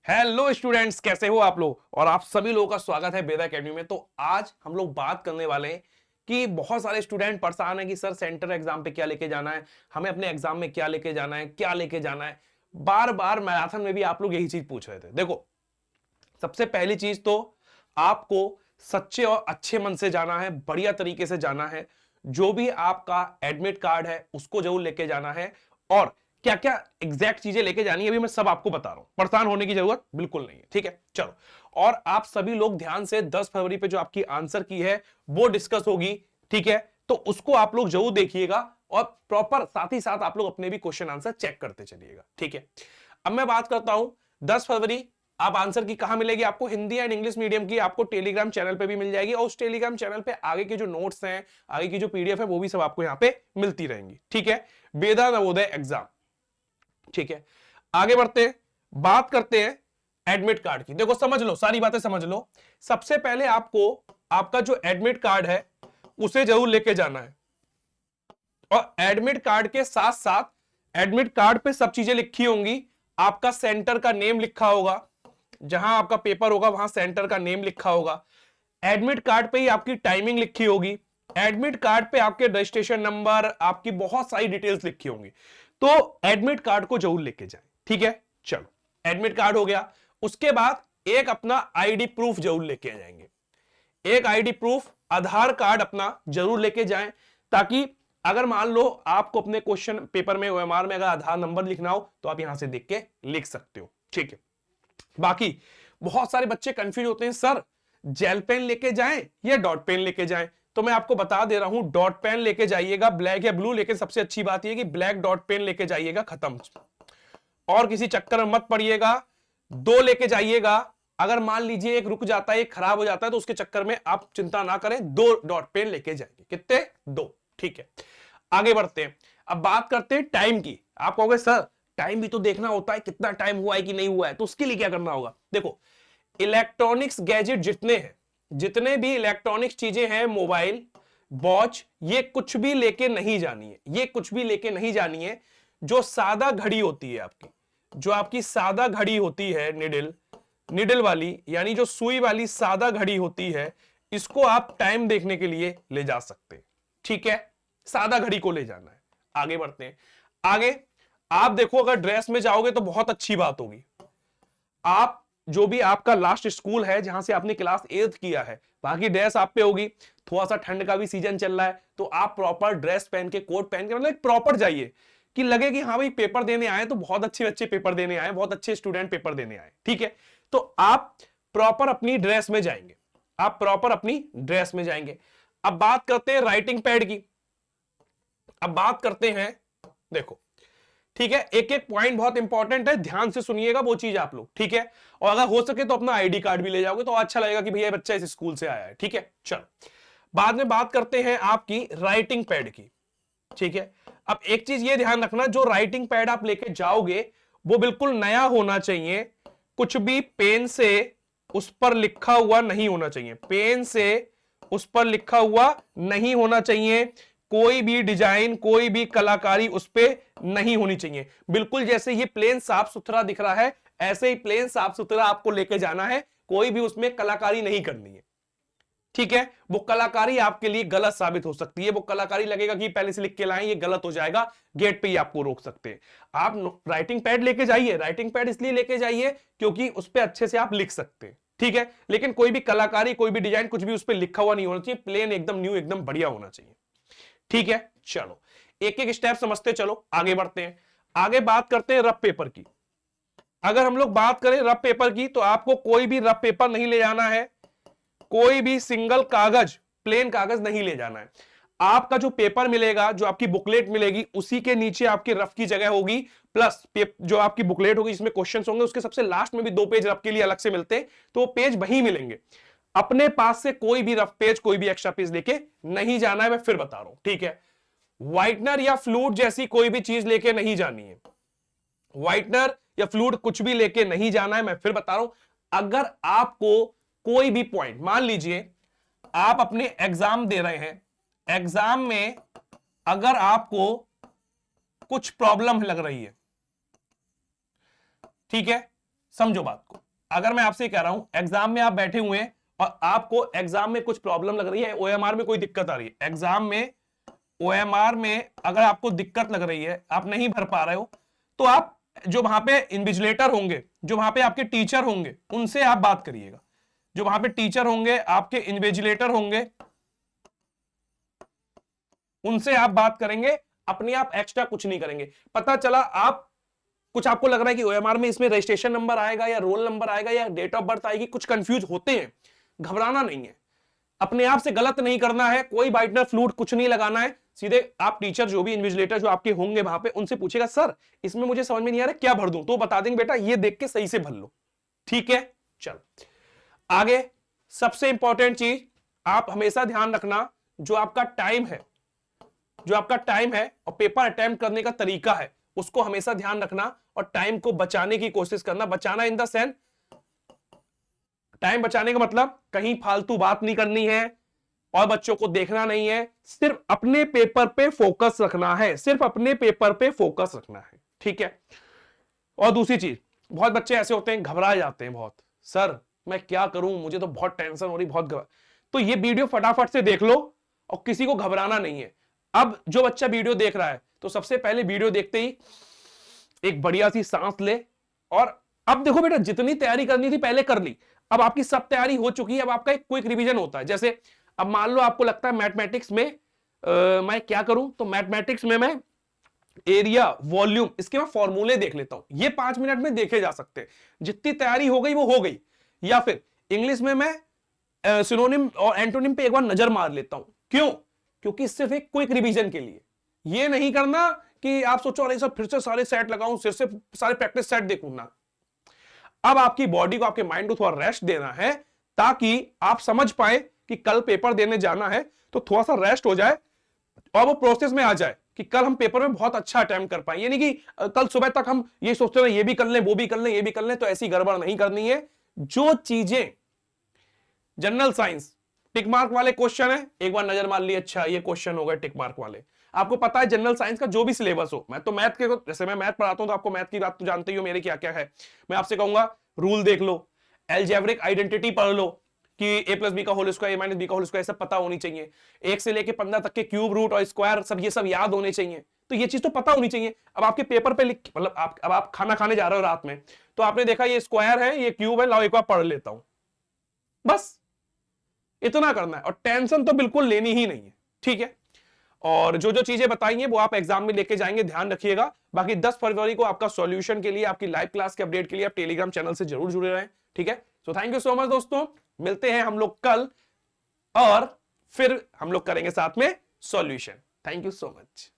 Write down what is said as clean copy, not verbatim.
Hello students, कैसे हो आप लोग। और आप सभी लोगों का स्वागत है वेदा एकेडमी में। तो आज हम लोग बात करने वाले हैं कि बहुत सारे स्टूडेंट परेशान हैं कि सर सेंटर एग्जाम पे क्या लेके जाना है, हमें अपने एग्जाम में क्या लेके जाना है, क्या लेके जाना है। बार बार मैराथन में भी आप लोग यही चीज पूछ रहे थे। देखो, सबसे पहली चीज तो आपको सच्चे और अच्छे मन से जाना है, बढ़िया तरीके से जाना है। जो भी आपका एडमिट कार्ड है उसको जरूर लेके जाना है। और क्या क्या एग्जैक्ट चीजें लेके जानी है अभी मैं सब आपको बता रहा हूं, परेशान होने की जरूरत बिल्कुल नहीं है, ठीक है। चलो, और आप सभी लोग ध्यान से 10 फरवरी पे जो आपकी आंसर की है वो डिस्कस होगी, ठीक है। तो उसको आप लोग जरूर देखिएगा और प्रॉपर साथ ही साथ आप लोग अपने भी क्वेश्चन आंसर चेक करते चलिएगा, ठीक है। अब मैं बात करता हूं 10 फरवरी आप आंसर की कहां मिलेगी आपको। हिंदी एंड इंग्लिश मीडियम की आपको टेलीग्राम चैनल पे भी मिल जाएगी और उस टेलीग्राम चैनल पे आगे के जो नोट्स हैं, आगे की जो पीडीएफ है वो भी सब आपको यहां पे मिलती रहेंगी, ठीक है। वेदा नवोदय एग्जाम, ठीक है। आगे बढ़ते हैं, बात करते हैं एडमिट कार्ड की। देखो समझ लो, सारी बातें समझ लो। सबसे पहले आपको आपका जो एडमिट कार्ड है उसे जरूर लेके जाना है। और एडमिट कार्ड के साथ साथ एडमिट कार्ड पे सब चीजें लिखी होंगी। आपका सेंटर का नेम लिखा होगा, जहां आपका पेपर होगा वहां सेंटर का नेम लिखा होगा। एडमिट कार्ड पे ही आपकी टाइमिंग लिखी होगी। एडमिट कार्ड पे आपके रजिस्ट्रेशन नंबर, आपकी बहुत सारी डिटेल्स लिखी होंगी। तो एडमिट कार्ड को जरूर लेके जाएं, ठीक है। चलो, एडमिट कार्ड हो गया। उसके बाद एक अपना आईडी प्रूफ जरूर लेके जाएंगे। एक आईडी प्रूफ, आधार कार्ड अपना जरूर लेके जाएं, ताकि अगर मान लो आपको अपने क्वेश्चन पेपर में ओएमआर में अगर आधार नंबर लिखना हो तो आप यहां से देख के लिख सकते हो, ठीक है। बाकी बहुत सारे बच्चे कंफ्यूज होते हैं, सर जेल पेन लेके जाएं या डॉट पेन लेके जाएं। तो मैं आपको बता दे रहा हूं, डॉट पेन लेके जाइएगा, ब्लैक या ब्लू। लेकिन सबसे अच्छी बात यह कि ब्लैक डॉट पेन लेके जाइएगा, खत्म। और किसी चक्कर में मत पड़िएगा, दो लेके जाइएगा। अगर मान लीजिए एक रुक जाता है, एक खराब हो जाता है, तो उसके चक्कर में आप चिंता ना करें, दो डॉट पेन लेके जाएंगे। कितने? दो, ठीक है। आगे बढ़ते हैं, अब बात करते हैं टाइम की। आप कहोगे सर टाइम भी तो देखना होता है, कितना टाइम हुआ है कि नहीं हुआ है, तो उसके लिए क्या करना होगा। देखो, इलेक्ट्रॉनिक्स गैजेट जितने हैं, जितने भी इलेक्ट्रॉनिक्स चीजें हैं, मोबाइल, वॉच, ये कुछ भी लेके नहीं जानी है। ये कुछ भी लेके नहीं जानी है। जो सादा घड़ी होती है आपकी, जो आपकी सादा घड़ी होती है, निडल निडल वाली, यानी जो सुई वाली सादा घड़ी होती है, इसको आप टाइम देखने के लिए ले जा सकते हैं, ठीक है। सादा घड़ी को ले जाना है। आगे बढ़ते हैं। आगे आप देखो, अगर ड्रेस में जाओगे तो बहुत अच्छी बात होगी। आप जो भी आपका लास्ट स्कूल है जहां से आपने क्लास 8 किया है, बाकी ड्रेस आप पे होगी। थोड़ा सा ठंड का भी सीजन चल रहा है, तो आप प्रॉपर ड्रेस पहन के, कोट पहन के, मतलब प्रॉपर जाइए कि लगे कि हाँ भाई पेपर देने आए तो बहुत अच्छे अच्छे पेपर देने आए, बहुत अच्छे स्टूडेंट पेपर देने आए, ठीक है। तो आप प्रॉपर अपनी ड्रेस में जाएंगे। आप प्रॉपर अपनी ड्रेस में जाएंगे। अब बात करते हैं राइटिंग पैड की। अब बात करते हैं, देखो ठीक है, एक एक पॉइंट बहुत इंपॉर्टेंट है, ध्यान से सुनिएगा वो चीज आप लोग, ठीक है। और अगर हो सके तो अपना आईडी कार्ड भी ले जाओगे तो अच्छा लगेगा कि भैया बच्चा इस स्कूल से आया है, ठीक है। चलो, बाद में बात करते हैं आपकी राइटिंग पैड की, ठीक है। अब एक चीज ये ध्यान रखना, जो राइटिंग पैड आप लेके जाओगे वो बिल्कुल नया होना चाहिए। कुछ भी पेन से उस पर लिखा हुआ नहीं होना चाहिए, पेन से उस पर लिखा हुआ नहीं होना चाहिए। कोई भी डिजाइन, कोई भी कलाकारी उस पर नहीं होनी चाहिए। बिल्कुल जैसे ये प्लेन साफ सुथरा दिख रहा है, ऐसे ही प्लेन साफ सुथरा आपको लेके जाना है। कोई भी उसमें कलाकारी नहीं करनी है, ठीक है। वो कलाकारी आपके लिए गलत साबित हो सकती है। वो कलाकारी लगेगा कि पहले से लिख के लाएं, ये गलत हो जाएगा, गेट पे ही आपको रोक सकते हैं। आप राइटिंग पैड लेके जाइए। राइटिंग पैड इसलिए लेके जाइए क्योंकि उस पर अच्छे से आप लिख सकते हैं, ठीक है। लेकिन कोई भी कलाकारी, कोई भी डिजाइन, कुछ भी उस पर लिखा हुआ नहीं होना चाहिए। प्लेन एकदम न्यू, एकदम बढ़िया होना चाहिए, ठीक है। चलो, एक एक स्टेप समझते चलो, आगे बढ़ते हैं। आगे बात करते हैं रफ पेपर की। अगर हम लोग बात करें रफ पेपर की, तो आपको कोई भी रफ पेपर नहीं ले जाना है। कोई भी सिंगल कागज, प्लेन कागज नहीं ले जाना है। आपका जो पेपर मिलेगा, जो आपकी बुकलेट मिलेगी, उसी के नीचे आपकी रफ की जगह होगी, प्लस जो आपकी बुकलेट होगी जिसमें क्वेश्चंस होंगे, उसके सबसे लास्ट में भी 2 पेज रफ के लिए अलग से मिलते हैं, तो वो पेज वहीं मिलेंगे। अपने पास से कोई भी रफ पेज, कोई भी एक्स्ट्रा पेज लेके नहीं जाना है, मैं फिर बता रहा हूं, ठीक है। व्हाइटनर या फ्लूट जैसी कोई भी चीज लेके नहीं जानी है। व्हाइटनर या फ्लूट कुछ भी लेके नहीं जाना है, मैं फिर बता रहा हूं। अगर आपको कोई भी पॉइंट, मान लीजिए आप अपने एग्जाम दे रहे हैं, एग्जाम में अगर आपको कुछ प्रॉब्लम लग रही है, ठीक है, समझो बात को। अगर मैं आपसे कह रहा हूं एग्जाम में आप बैठे हुए हैं और आपको एग्जाम में कुछ प्रॉब्लम लग रही है, ओएमआर में कोई दिक्कत आ रही है, एग्जाम में ओएमआर में अगर आपको दिक्कत लग रही है, आप नहीं भर पा रहे हो, तो आप जो वहां पे इन्विजिलेटर होंगे, जो वहां पे आपके टीचर होंगे, उनसे आप बात करिएगा। जो वहां पे टीचर होंगे, आपके इन्विजिलेटर होंगे, उनसे आप बात करेंगे, अपने आप एक्स्ट्रा कुछ नहीं करेंगे। पता चला आप कुछ आपको लग रहा है कि ओएमआर में इसमें रजिस्ट्रेशन नंबर आएगा या रोल नंबर आएगा या डेट ऑफ बर्थ आएगी, कुछ कंफ्यूज होते हैं, घबराना नहीं है, अपने आप से गलत नहीं करना है, कोई वाइटनर फ्लूइड कुछ नहीं लगाना है, सीधे आप टीचर जो भी इन्विजिलेटर जो आपके होंगे वहां पे उनसे पूछेगा सर इसमें मुझे समझ में नहीं आ रहा क्या भर दूं, तो बता देंगे बेटा ये देख के सही से भर लो। ठीक है, चल आगे। सबसे इंपॉर्टेंट चीज आप हमेशा ध्यान रखना, जो आपका टाइम है, जो आपका टाइम है और पेपर अटेम्प्ट करने का तरीका है, उसको हमेशा ध्यान रखना और टाइम को बचाने की कोशिश करना। बचाना इन द सेंस, टाइम बचाने का मतलब कहीं फालतू बात नहीं करनी है और बच्चों को देखना नहीं है, सिर्फ अपने पेपर पे फोकस रखना है, सिर्फ अपने पेपर पे फोकस रखना है। ठीक है। और दूसरी चीज, बहुत बच्चे ऐसे होते हैं घबरा जाते हैं बहुत, सर मैं क्या करूं, मुझे तो बहुत टेंशन हो रही, बहुत घबरा। तो ये वीडियो फटाफट से देख लो और किसी को घबराना नहीं है। अब जो बच्चा वीडियो देख रहा है तो सबसे पहले वीडियो देखते ही एक बढ़िया सी सांस ले, और अब देखो बेटा जितनी तैयारी करनी थी पहले कर ली, अब आपकी सब तैयारी हो चुकी है, अब आपका एक क्विक रिवीजन होता है। जैसे अब मान लो आपको लगता है मैथमेटिक्स में मैं क्या करूं, तो मैथमेटिक्स में मैं एरिया वॉल्यूम इसके मैं फॉर्मूले देख लेता हूं, ये 5 मिनट में देखे जा सकते हैं, जितनी तैयारी हो गई वो हो गई। या फिर इंग्लिश में मैं सिनोनिम और एंटोनिम पे एक बार नजर मार लेता हूं, क्यों, क्योंकि सिर्फ एक क्विक रिवीजन के लिए। ये नहीं करना कि आप सोचो अरे सर फिर से सारे सेट लगाऊं, फिर से सारे प्रैक्टिस सेट देखूं ना। अब आपकी बॉडी को, आपके माइंड को थोड़ा रेस्ट देना है, ताकि आप समझ पाए कि कल पेपर देने जाना है, तो थोड़ा सा रेस्ट हो जाए और वो प्रोसेस में आ जाए कि कल हम पेपर में बहुत अच्छा अटेम्प्ट कर पाए। यानी कि कल सुबह तक हम ये सोचते रहे ये भी कर लें, वो भी कर लें, ये भी कर लें, तो ऐसी गड़बड़ नहीं करनी है। जो चीजें जनरल साइंस टिक मार्क वाले क्वेश्चन है, एक बार नजर मार ली, अच्छा ये क्वेश्चन हो गए टिक मार्क वाले। आपको पता है जनरल साइंस का जो भी सिलेबस हो, मैं तो मैथ के, जैसे मैं मैथ पढ़ाता हूं तो आपको मैथ की बात तो जानते ही हो मेरे क्या क्या है। मैं आपसे कहूंगा रूल देख लो, एल्जेब्रिक आइडेंटिटी पढ़ लो कि ए प्लस बी का होल स्क्वायर, ए माइनस बी का होल स्क्वायर, सब पता होनी चाहिए। 1 से लेके 15 तक के क्यूब रूट और स्क्वायर सब, ये सब याद होने चाहिए, तो ये चीज तो पता होनी चाहिए। अब आपके पेपर पे लिख, मतलब अब आप खाना खाने जा रहे हो रात में, तो आपने देखा ये स्क्वायर है, ये क्यूब है, लाओ एक बार पढ़ लेता हूं, बस इतना करना है और टेंशन तो बिल्कुल लेनी ही नहीं है। ठीक है। और जो जो चीजें बताई हैं वो आप एग्जाम में लेके जाएंगे, ध्यान रखिएगा। बाकी 10 फरवरी को आपका सॉल्यूशन के लिए, आपकी लाइव क्लास के अपडेट के लिए आप टेलीग्राम चैनल से जरूर जुड़े रहें। ठीक है। So thank you so much दोस्तों, मिलते हैं हम लोग कल और फिर हम लोग करेंगे साथ में solution. Thank you so much.